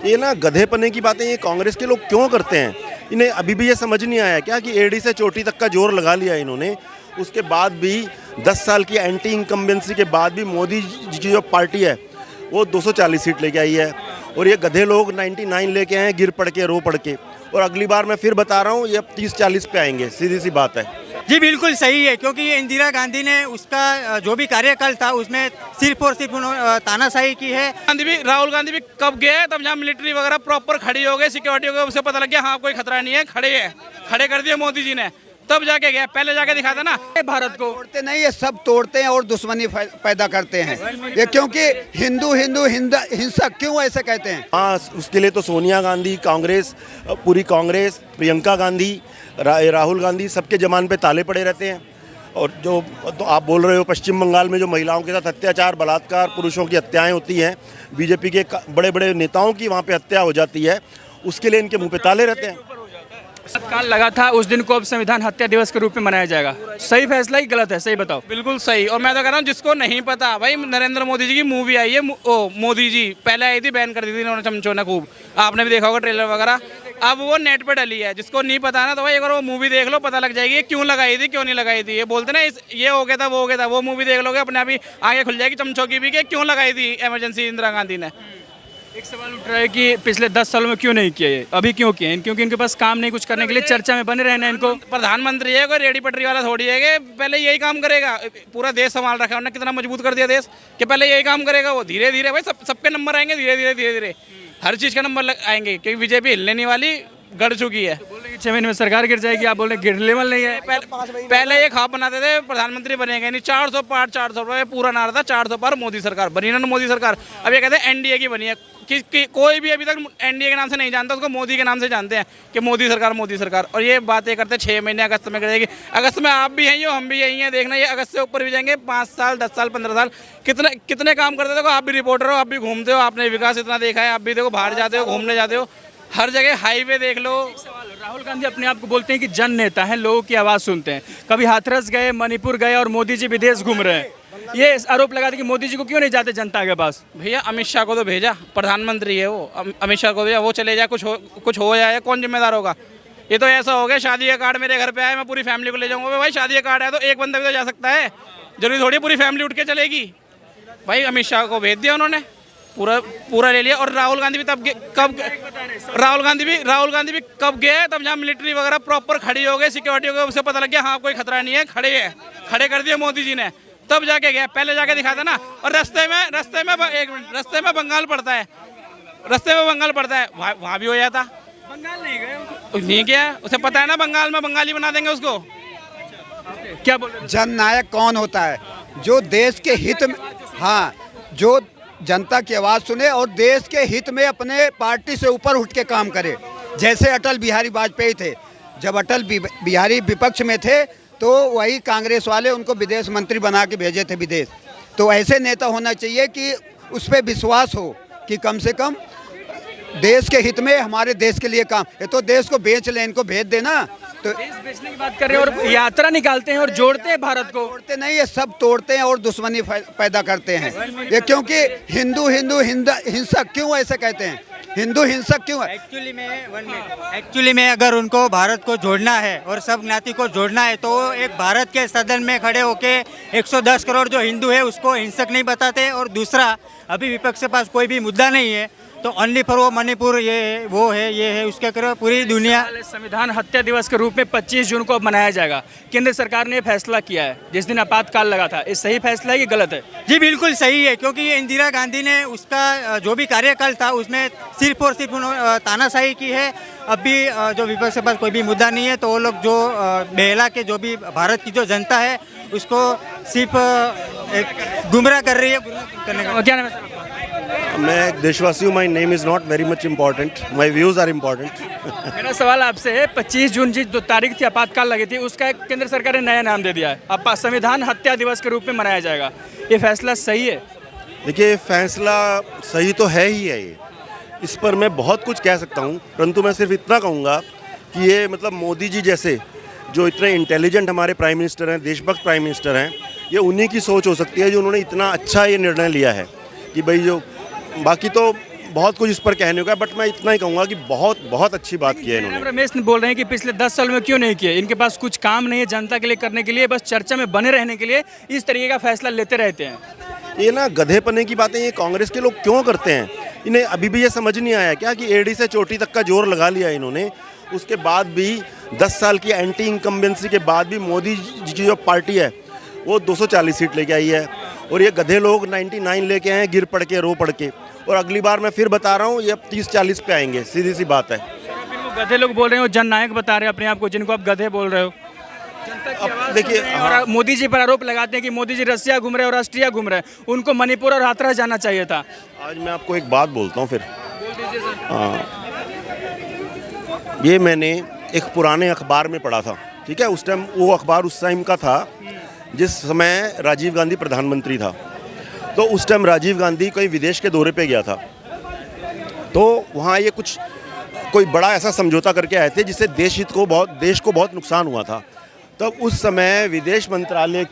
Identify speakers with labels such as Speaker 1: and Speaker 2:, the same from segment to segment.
Speaker 1: ये ना गधेपने की बातें ये कांग्रेस के लोग क्यों करते हैं? इन्हें अभी भी ये समझ नहीं आया क्या कि एड़ी से चोटी तक का जोर लगा लिया इन्होंने। उसके बाद भी 10 साल की एंटी इनकम्बेंसी के बाद भी मोदी जी की जो पार्टी है वो 240 सीट लेके आई है, और ये गधे लोग 99 लेके आए हैं गिर पड़ के रो पड़ के। और अगली बार मैं फिर बता रहा हूँ ये अब 30-40 पे आएंगे, सीधी सी बात है।
Speaker 2: जी बिल्कुल सही है, क्योंकि ये इंदिरा गांधी ने उसका जो भी कार्यकाल था उसमें सिर्फ और सिर्फ तानाशाही की है।
Speaker 3: राहुल गांधी भी कब गए तब जहाँ मिलिट्री वगैरह प्रॉपर खड़ी हो गई, सिक्योरिटी हो गई, उसे पता लग गया हाँ कोई खतरा नहीं है, खड़े कर दिए मोदी जी ने, तब जाके गया। पहले जाके दिखाता ना भारत को।
Speaker 4: तोड़ते नहीं, ये सब तोड़ते हैं और दुश्मनी पैदा करते हैं ये, क्योंकि हिंदू हिंसा क्यों ऐसे कहते हैं।
Speaker 1: हाँ, उसके लिए तो सोनिया गांधी, कांग्रेस, पूरी कांग्रेस, प्रियंका गांधी, राहुल गांधी सबके जमान पे ताले पड़े रहते हैं। और जो तो आप बोल रहे हो पश्चिम बंगाल में जो महिलाओं के साथ अत्याचार, बलात्कार, पुरुषों की हत्याएं होती हैं, बीजेपी के बड़े बड़े नेताओं की वहाँ पे हत्या हो जाती है, उसके लिए इनके मुंह पे ताले रहते हैं।
Speaker 5: काल लगा था उस दिन को अब संविधान हत्या दिवस के रूप में मनाया जाएगा। सही फैसला ही गलत है? सही बताओ।
Speaker 3: बिल्कुल सही। और मैं तो कह रहा हूँ जिसको नहीं पता, भाई नरेंद्र मोदी जी की मूवी आई है, मोदी जी पहले आई थी, बैन कर दी थी इन्होंने चमचों ने खूब, आपने भी देखा होगा ट्रेलर वगैरह। अब वो नेट पे डली है, जिसको नहीं पता ना तो भाई अगर वो मूवी देख लो पता लग जाएगी ये क्यों लगाई थी, क्यों नहीं लगाई थी। ये बोलते ना ये हो गया था, वो हो गया था, वो मूवी देख लोगे अपने आप ही आगे खुल जाएगी चमचों की भी कि क्यों लगाई थी इमरजेंसी इंदिरा गांधी ने।
Speaker 5: एक सवाल उठ रहा है कि पिछले 10 सालों में क्यों नहीं किए ये, अभी क्यों किए? क्योंकि इनके पास काम नहीं कुछ करने के लिए, चर्चा में बने रहना इनको।
Speaker 3: प्रधानमंत्री है, कोई रेडी पटरी वाला थोड़ी है कि पहले यही काम करेगा। पूरा देश संभाल रखा है उन्होंने, कितना मजबूत कर दिया देश कि पहले यही काम करेगा वो। धीरे धीरे भाई सबके नंबर आएंगे, धीरे धीरे हर चीज़ का नंबर आएंगे, क्योंकि बीजेपी हिलने नहीं वाली, गड़ चुकी है।
Speaker 5: बोल रहे 6 महीने में सरकार गिर जाएगी, आप बोल रहे गिर लेवल नहीं है।
Speaker 3: पहले ये ख्वाब बनाते थे प्रधानमंत्री बनेंगे नहीं, 400 पार 400 रुपये पूरा नारा था, 400 पार मोदी सरकार बनी ना, मोदी सरकार। अब ये कहते हैं एनडीए की बनी है। कोई भी अभी तक एनडीए के नाम से नहीं जानता, उसको मोदी के नाम से जानते हैं कि मोदी सरकार मोदी सरकार। और ये बातें करते 6 महीने अगस्त में कर जाएगी। अगस्त में आप भी यही हो, हम भी यही हैं, देखना ये अगस्त से ऊपर भी जाएंगे, 5 साल 10 साल 15 साल कितने काम करते देखो। आप भी रिपोर्टर हो, आप भी घूमते हो, आपने विकास इतना देखा है, आप भी देखो बाहर जाते हो, घूमने जाते हो, हर जगह हाईवे देख लो।
Speaker 5: राहुल गांधी अपने आप को बोलते हैं कि जन नेता हैं, लोगों की आवाज़ सुनते हैं। कभी हाथरस गए, मणिपुर गए और मोदी जी विदेश घूम रहे हैं। ये आरोप लगाते कि मोदी जी को क्यों नहीं जाते जनता के पास?
Speaker 3: भैया अमित शाह को तो भेजा, प्रधानमंत्री है वो, अमित शाह को भेजा, वो चले जाए, कुछ हो जाए, कौन जिम्मेदार होगा? ये तो ऐसा हो गया शादी का कार्ड मेरे घर पे आया, मैं पूरी फैमिली को ले जाऊंगा। भाई शादी का कार्ड है तो एक बंदा भी तो जा सकता है, जरूरी थोड़ी पूरी फैमिली उठ के चलेगी। भाई अमित शाह को भेज दिया उन्होंने, पूरा ले लिया। और राहुल गांधी भी राहुल गांधी भी कब गए तब जहाँ मिलिट्री वगैरह प्रॉपर खड़ी हो गई, सिक्योरिटी हो गई, उसे पता लग गया हाँ कोई खतरा नहीं है, खड़े कर दिए मोदी जी ने, तब जाके गया। पहले जाके दिखाता ना। और रास्ते में बंगाल पड़ता है, वहाँ भी हो जाता।
Speaker 5: बंगाल नहीं गए?
Speaker 3: नहीं गया, उसे पता है ना बंगाल में बंगाली बना देंगे उसको।
Speaker 5: क्या बोल रहे हैं?
Speaker 4: जननायक कौन होता है? जो देश के हित में, हाँ, जो जनता की आवाज़ सुने और देश के हित में अपने पार्टी से ऊपर उठ के काम करे। जैसे अटल बिहारी वाजपेयी थे, जब अटल बिहारी विपक्ष में थे तो वही कांग्रेस वाले उनको विदेश मंत्री बना के भेजे थे विदेश। तो ऐसे नेता होना चाहिए कि उस पर विश्वास हो कि कम से कम देश के हित में, हमारे देश के लिए काम। ये तो देश को बेच लें, इनको भेज देना। तो
Speaker 5: देश बेचने की बात कर रहे हैं और यात्रा निकालते हैं और जोड़ते हैं भारत को।
Speaker 4: तोड़ते नहीं, ये सब तोड़ते हैं और दुश्मनी पैदा करते हैं ये, क्योंकि हिंदू हिंसा क्यों ऐसे कहते हैं? हिंदू हिंसक क्यों है?
Speaker 2: एक्चुअली में अगर उनको भारत को जोड़ना है और सब ज्ञाति को जोड़ना है तो एक भारत के सदन में खड़े होके 110 करोड़ जो हिंदू है उसको हिंसक नहीं बताते। और दूसरा, अभी विपक्ष के पास कोई भी मुद्दा नहीं है तो ओनली फॉर वो मणिपुर, ये वो है, ये है, उसके करो पूरी दुनिया।
Speaker 5: संविधान हत्या दिवस के रूप में 25 जून को अब मनाया जाएगा। केंद्र सरकार ने फैसला किया है जिस दिन आपातकाल लगा था। ये सही फैसला है कि गलत है?
Speaker 2: जी बिल्कुल सही है, क्योंकि ये इंदिरा गांधी ने उसका जो भी कार्यकाल था उसमें सिर्फ और सिर्फ तानाशाही की है। अब भी जो विपक्ष के पास कोई भी मुद्दा नहीं है तो वो लोग जो बहला के जो भी भारत की जो जनता है उसको सिर्फ एक गुमराह कर रही है।
Speaker 5: क्या नाम है?
Speaker 1: मैं देशवासी हूँ, my name is not very much important, my views are important.
Speaker 5: मेरा सवाल आपसे है, 25 जून जिस जो तारीख थी आपातकाल लगी थी उसका केंद्र सरकार ने नया नाम दे दिया है, अब संविधान हत्या दिवस के रूप में मनाया जाएगा। ये फैसला सही है?
Speaker 1: देखिए, फैसला सही तो है ही है। ये इस पर मैं बहुत कुछ कह सकता हूँ, परंतु मैं सिर्फ इतना कहूँगा कि ये मतलब मोदी जी जैसे जो इतने इंटेलिजेंट हमारे प्राइम मिनिस्टर हैं, देशभक्त प्राइम मिनिस्टर हैं, ये उन्हीं की सोच हो सकती है जो उन्होंने इतना अच्छा ये निर्णय लिया है कि भाई जो बाकी तो बहुत कुछ इस पर कहने को है, बट मैं इतना ही कहूँगा कि बहुत बहुत अच्छी बात की है इन्होंने।
Speaker 5: रमेश ने बोल रहे हैं कि पिछले 10 साल में क्यों नहीं किए, इनके पास कुछ काम नहीं है जनता के लिए करने के लिए, बस चर्चा में बने रहने के लिए इस तरीके का फैसला लेते रहते हैं।
Speaker 1: ये ना गधेपने की बातें ये कांग्रेस के लोग क्यों करते हैं, इन्हें अभी भी ये समझ नहीं आया क्या कि एडी से चोटी तक का जोर लगा लिया इन्होंने। उसके बाद भी 10 साल की एंटी इनकम्बेंसी के बाद भी मोदी जी की जो पार्टी है वो 240 सीट लेके आई है, और ये गधे लोग 99 लेके आए हैं गिर पड़ के रो पड़ के, और अगली बार मैं फिर बता रहा हूँ ये अब 30-40 पे आएंगे, सीधी सी बात है।
Speaker 5: फिर वो गधे लोग बोल रहे हो, जननायक बता रहे हैं अपने आप को, जिनको आप गधे बोल रहे हो। जनता की आवाज़
Speaker 1: देखिए,
Speaker 5: सुन रहे हैं और मोदी जी पर आरोप लगाते हैं कि मोदी जी रसिया घूम रहे हैं और ऑस्ट्रिया घूम रहे हैं, उनको मणिपुर और हाथरस जाना चाहिए था।
Speaker 1: आज मैं आपको एक बात बोलता हूँ फिर।
Speaker 5: बोल दीजिए सर।
Speaker 1: हाँ, ये मैंने एक पुराने अखबार में पढ़ा था, ठीक है। उस टाइम वो अखबार उस टाइम का था जिस समय राजीव गांधी प्रधानमंत्री था। तो उस टाइम राजीव गांधी कोई विदेश के दौरे पे गया था, तो वहाँ ये कुछ कोई बड़ा ऐसा समझौता करके आए थे जिससे देश को बहुत नुकसान हुआ था। तब उस समय विदेश मंत्रालय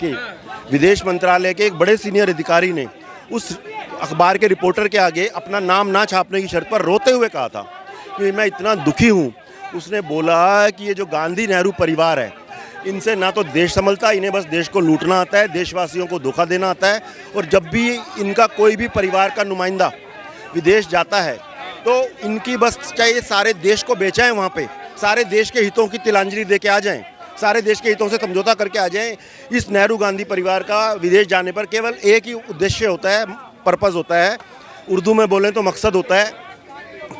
Speaker 1: के एक बड़े सीनियर अधिकारी ने उस अखबार के रिपोर्टर के आगे अपना नाम ना छापने की शर्त पर रोते हुए कहा था कि मैं इतना दुखी हूँ। उसने बोला कि ये जो गांधी नेहरू परिवार है, इनसे ना तो देश संभलता, इन्हें बस देश को लूटना आता है, देशवासियों को धोखा देना आता है, और जब भी इनका कोई भी परिवार का नुमाइंदा विदेश जाता है तो इनकी बस चाहिए सारे देश को बेचाएं, वहाँ पे सारे देश के हितों की तिलांजलि दे के आ जाएं, सारे देश के हितों से समझौता करके आ जाएं। इस नेहरू गांधी परिवार का विदेश जाने पर केवल एक ही उद्देश्य होता है, पर्पज़ होता है, उर्दू में बोलें तो मकसद होता है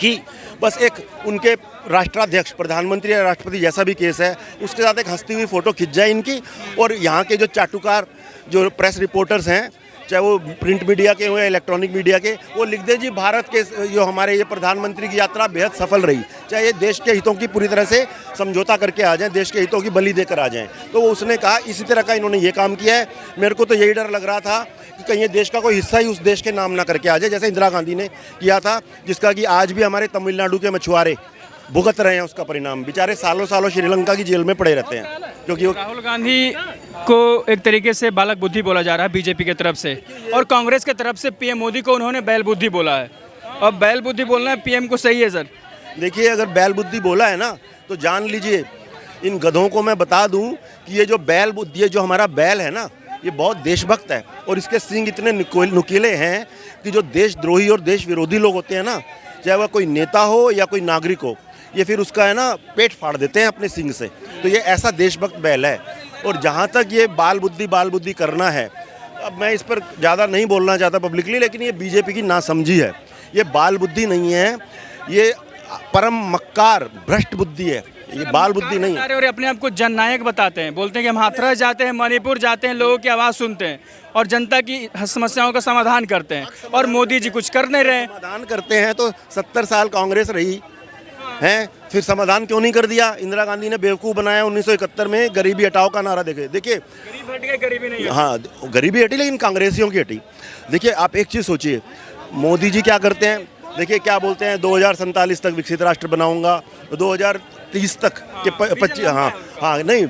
Speaker 1: कि बस एक उनके राष्ट्राध्यक्ष, प्रधानमंत्री या राष्ट्रपति जैसा भी केस है, उसके साथ एक हंसती हुई फ़ोटो खिंच जाए इनकी, और यहाँ के जो चाटुकार जो प्रेस रिपोर्टर्स हैं, चाहे वो प्रिंट मीडिया के हो या इलेक्ट्रॉनिक मीडिया के, वो लिख दें जी भारत के जो हमारे ये प्रधानमंत्री की यात्रा बेहद सफल रही, चाहे ये देश के हितों की पूरी तरह से समझौता करके आ जाएं, देश के हितों की बलि देकर आ जाएं। तो वो उसने कहा इसी तरह का इन्होंने ये काम किया है। मेरे को तो यही डर लग रहा था कि कहीं ये देश का कोई हिस्सा ही उस देश के नाम ना करके आ जाए, जैसे इंदिरा गांधी ने किया था, जिसका कि आज भी हमारे तमिलनाडु के मछुआरे भुगत रहे हैं उसका परिणाम। बेचारे सालों सालों श्रीलंका की जेल में पड़े रहते हैं, क्योंकि वो
Speaker 5: राहुल गांधी को एक तरीके से बालक बुद्धि बोला जा रहा है बीजेपी की तरफ से, और कांग्रेस की तरफ से पीएम मोदी को उन्होंने बैल बुद्धि बोला है। अब बैल बुद्धि बोलना है पीएम को, सही है सर?
Speaker 1: देखिए, अगर बैल बुद्धि बोला है ना तो जान लीजिए इन गधों को मैं बता दूं कि ये जो बैल बुद्धि है, जो हमारा बैल है ना, ये बहुत देशभक्त है, और इसके सींग इतने नुकीले हैं कि जो देशद्रोही और देश विरोधी लोग होते हैं ना, चाहे वह कोई नेता हो या कोई नागरिक हो, ये फिर उसका है ना पेट फाड़ देते हैं अपने सींग से। तो ये ऐसा देशभक्त बैल है। और जहाँ तक ये बाल बुद्धि करना है, अब मैं इस पर ज़्यादा नहीं बोलना चाहता पब्लिकली, लेकिन ये बीजेपी की नासमझी है। ये बाल बुद्धि नहीं है, ये परम मक्कार भ्रष्ट बुद्धि है, ये बाल बुद्धि नहीं है।
Speaker 5: और अपने आप को जननायक बताते हैं, बोलते हैं कि हम हाथरस जाते हैं, मणिपुर जाते हैं, लोगों की आवाज़ सुनते हैं और जनता की समस्याओं का समाधान करते हैं, और मोदी जी कुछ कर नहीं रहे।
Speaker 1: समाधान करते हैं तो 70 साल कांग्रेस रही हैं, फिर समाधान क्यों नहीं कर दिया? इंदिरा गांधी ने बेवकूफ़ बनाया 1971 में, गरीबी हटाओ का नारा देखिए।
Speaker 5: गरीब हट गए, गरीबी नहीं है।
Speaker 1: हाँ, गरीबी हटी लेकिन कांग्रेसियों की हटी। देखिए, आप एक चीज़ सोचिए, मोदी जी क्या करते हैं? देखिए क्या बोलते हैं, 2047 तक विकसित राष्ट्र बनाऊंगा, 2030 तक के 25, हाँ नहीं,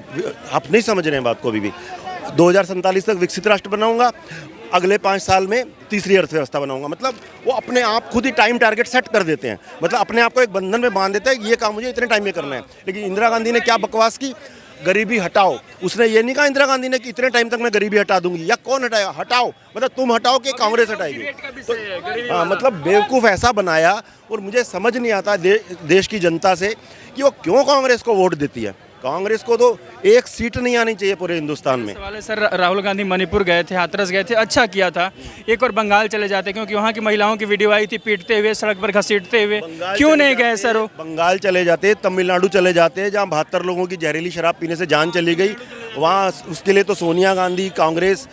Speaker 1: आप नहीं समझ रहे हैं बात को अभी भी। 2047 तक विकसित राष्ट्र बनाऊंगा, अगले 5 साल में तीसरी अर्थव्यवस्था बनाऊंगा। मतलब वो अपने आप खुद ही टाइम टारगेट सेट कर देते हैं, मतलब अपने आप को एक बंधन में बांध देते हैं, ये काम मुझे इतने टाइम में करना है। लेकिन इंदिरा गांधी ने क्या बकवास की, गरीबी हटाओ। उसने ये नहीं कहा इंदिरा गांधी ने कि इतने टाइम तक मैं गरीबी हटा दूंगी, या कौन हटाएगा? हटाओ, मतलब तुम हटाओ कि कांग्रेस हटाएगी। तो हाँ, मतलब बेवकूफ़ ऐसा बनाया। और मुझे समझ नहीं आता देश की जनता से कि वो क्यों कांग्रेस को वोट देती है। कांग्रेस को तो एक सीट नहीं आनी चाहिए पूरे हिंदुस्तान में।
Speaker 5: सवाल है सर, राहुल गांधी मणिपुर गए थे, हाथरस गए थे, अच्छा किया था। एक और बंगाल चले जाते, क्योंकि वहाँ की महिलाओं की वीडियो आई थी पीटते हुए, सड़क पर घसीटते हुए। क्यों नहीं गए सर वो?
Speaker 1: बंगाल चले जाते, तमिलनाडु चले जाते, जहाँ 72 लोगों की जहरीली शराब पीने से जान चली गई। वहाँ उसके लिए तो सोनिया गांधी, कांग्रेस,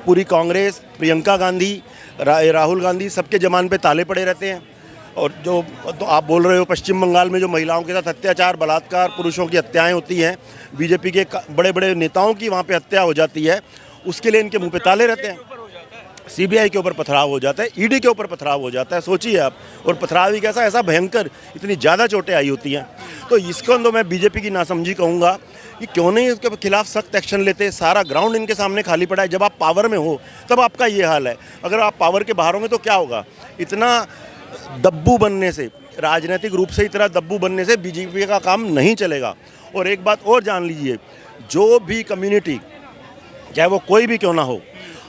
Speaker 1: पूरी कांग्रेस, प्रियंका गांधी, राहुल गांधी, सबके जमान पे ताले पड़े रहते हैं। और जो तो आप बोल रहे हो पश्चिम बंगाल में जो महिलाओं के साथ अत्याचार, बलात्कार, पुरुषों की हत्याएं होती हैं, बीजेपी के बड़े बड़े नेताओं की वहाँ पे हत्या हो जाती है, उसके लिए इनके मुंह पे ताले रहते हैं। सीबीआई के ऊपर पथराव हो जाता है, ईडी के ऊपर पथराव हो जाता है, सोचिए आप। और पथराव ही कैसा, ऐसा भयंकर, इतनी ज़्यादा चोटें आई होती हैं। तो इसको तो मैं बीजेपी की नासमझी कहूँगा कि क्यों नहीं इसके खिलाफ सख्त एक्शन लेते। सारा ग्राउंड इनके सामने खाली पड़ा है। जब आप पावर में हो तब आपका ये हाल है, अगर आप पावर के बाहर होंगे तो क्या होगा? इतना दब्बू बनने से, राजनीतिक रूप से इतना दब्बू बनने से बीजेपी का काम नहीं चलेगा। और एक बात और जान लीजिए, जो भी कम्युनिटी, चाहे वो कोई भी क्यों ना हो,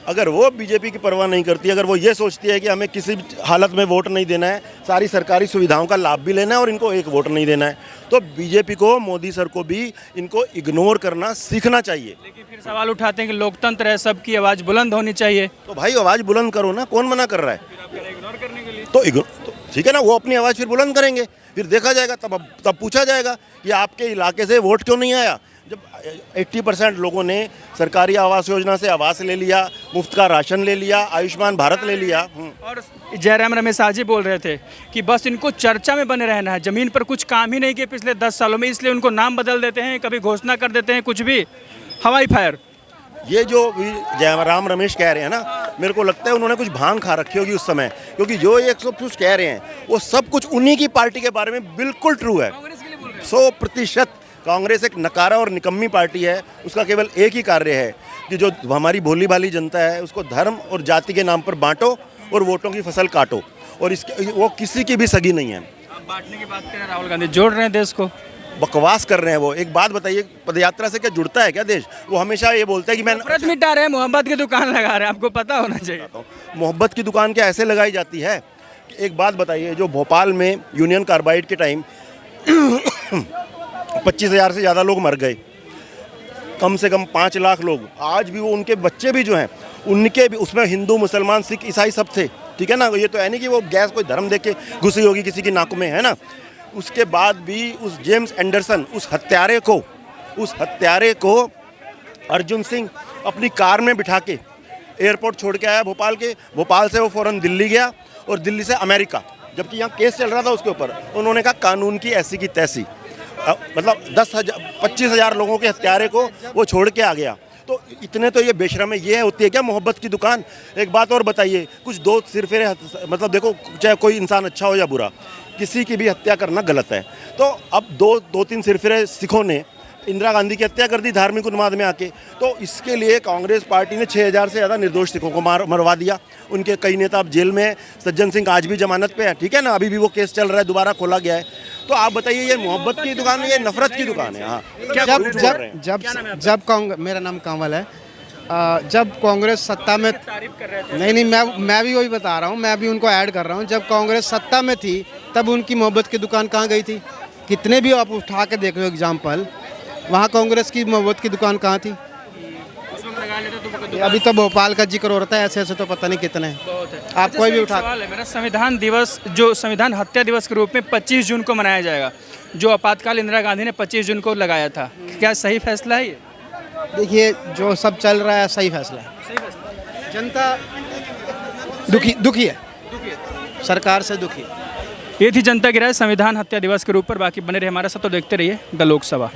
Speaker 1: अगर वो बीजेपी की परवाह नहीं करती, अगर वो ये सोचती है कि हमें किसी भी हालत में वोट नहीं देना है, सारी सरकारी सुविधाओं का लाभ भी लेना है और इनको एक वोट नहीं देना है, तो बीजेपी को, मोदी सर को भी इनको इग्नोर करना सीखना चाहिए।
Speaker 5: लेकिन फिर सवाल उठाते हैं कि लोकतंत्र है, सबकी आवाज़ बुलंद होनी चाहिए।
Speaker 1: तो भाई आवाज़ बुलंद करो ना, कौन मना कर रहा है?
Speaker 5: इग्नोर करने के लिए
Speaker 1: तो ठीक है ना, वो अपनी आवाज़ फिर बुलंद करेंगे, फिर देखा जाएगा, तब पूछा जाएगा कि आपके इलाके से वोट क्यों नहीं आया। जब 80% लोगों ने सरकारी आवास योजना से आवास ले लिया, मुफ्त का राशन ले लिया, आयुष्मान भारत ले लिया।
Speaker 5: और जयराम रमेश आज ही बोल रहे थे कि बस इनको चर्चा में बने रहना है, ज़मीन पर कुछ काम ही नहीं किए पिछले 10 सालों में, इसलिए उनको नाम बदल देते हैं, कभी घोषणा कर देते हैं, कुछ भी हवाई फायर।
Speaker 1: ये जो जयराम रमेश कह रहे हैं ना, मेरे को लगता है उन्होंने कुछ भांग खा रखी होगी उस समय, क्योंकि जो ये सब कुछ कह रहे हैं वो सब कुछ उन्हीं की पार्टी के बारे में बिल्कुल ट्रू है। 100% कांग्रेस एक नकारा और निकम्मी पार्टी है। उसका केवल एक ही कार्य है कि जो हमारी भोली भाली जनता है उसको धर्म और जाति के नाम पर बांटो और वोटों की फसल काटो, और इसके वो किसी की भी सगी नहीं है।
Speaker 5: बांटने की बात करें, राहुल गांधी जोड़ रहे हैं देश को,
Speaker 1: बकवास कर रहे हैं वो। एक बात बताइए, पदयात्रा से क्या जुड़ता है क्या देश? वो हमेशा ये बोलता है कि मैं
Speaker 5: नफरत मिटा रहे हैं, मोहब्बत की दुकान लगा रहे हैं, आपको पता होना चाहिए।
Speaker 1: मोहब्बत की दुकान क्या ऐसे लगाई जाती है? एक बात बताइए, जो भोपाल में यूनियन कार्बाइड के टाइम 25,000 से ज़्यादा लोग मर गए, कम से कम 5 लाख लोग, आज भी वो उनके बच्चे भी जो हैं उनके भी, उसमें हिंदू, मुसलमान, सिख, ईसाई सब थे, ठीक है ना। ये तो है नहीं कि वो गैस कोई धर्म देख के घुसी होगी किसी की नाक में, है ना। उसके बाद भी उस जेम्स एंडरसन, उस हत्यारे को अर्जुन सिंह अपनी कार में बिठा के एयरपोर्ट छोड़ के आया भोपाल के। भोपाल से वो फ़ौरन दिल्ली गया और दिल्ली से अमेरिका, जबकि यहाँ केस चल रहा था उसके ऊपर। उन्होंने कहा कानून की ऐसी की तैसी, मतलब 25,000 लोगों के हत्यारे को वो छोड़ के आ गया। तो इतने तो ये बेशरम है। ये होती है क्या मोहब्बत की दुकान? एक बात और बताइए, कुछ दो सिरफिरे, मतलब देखो, चाहे कोई इंसान अच्छा हो या बुरा, किसी की भी हत्या करना गलत है। तो अब दो तीन सिरफिरे सिखों ने इंदिरा गांधी की हत्या कर दी धार्मिक उन्माद में आके। तो इसके लिए कांग्रेस पार्टी ने 6,000 से ज़्यादा निर्दोष सिखों को मरवा दिया। उनके कई नेता अब जेल में हैं। सज्जन सिंह आज भी जमानत पे है, ठीक है ना, अभी भी वो केस चल रहा है, दोबारा खोला गया है। तो आप बताइए, ये मोहब्बत की दुकान है, ये नफरत की दुकान है? हाँ,
Speaker 6: जब कांग्रेस, मेरा नाम कांवल है, जब कांग्रेस सत्ता में, नहीं मैं भी वही बता रहा हूँ, मैं भी उनको ऐड कर रहा हूँ। जब कांग्रेस सत्ता में थी तब उनकी मोहब्बत की दुकान कहाँ गई थी? कितने भी आप उठा के देखो एग्जाम्पल, वहाँ कांग्रेस की मोहब्बत की दुकान कहाँ थी? अभी तो भोपाल का जिक्र हो रहा है, ऐसे तो पता नहीं कितने हैं। आप कोई भी उठा।
Speaker 5: सवाल है मेरा, संविधान दिवस जो संविधान हत्या दिवस के रूप में 25 जून को मनाया जाएगा, जो आपातकाल इंदिरा गांधी ने 25 जून को लगाया था, क्या सही फैसला है ये?
Speaker 6: देखिए, जो सब चल रहा है सही फैसला है। जनता दुखी है, सरकार से दुखी है।
Speaker 5: ये थी जनता की राय संविधान हत्या दिवस के रूप पर। बाकी बने रहे हमारे साथ, तो देखते रहिए द लोकसभा।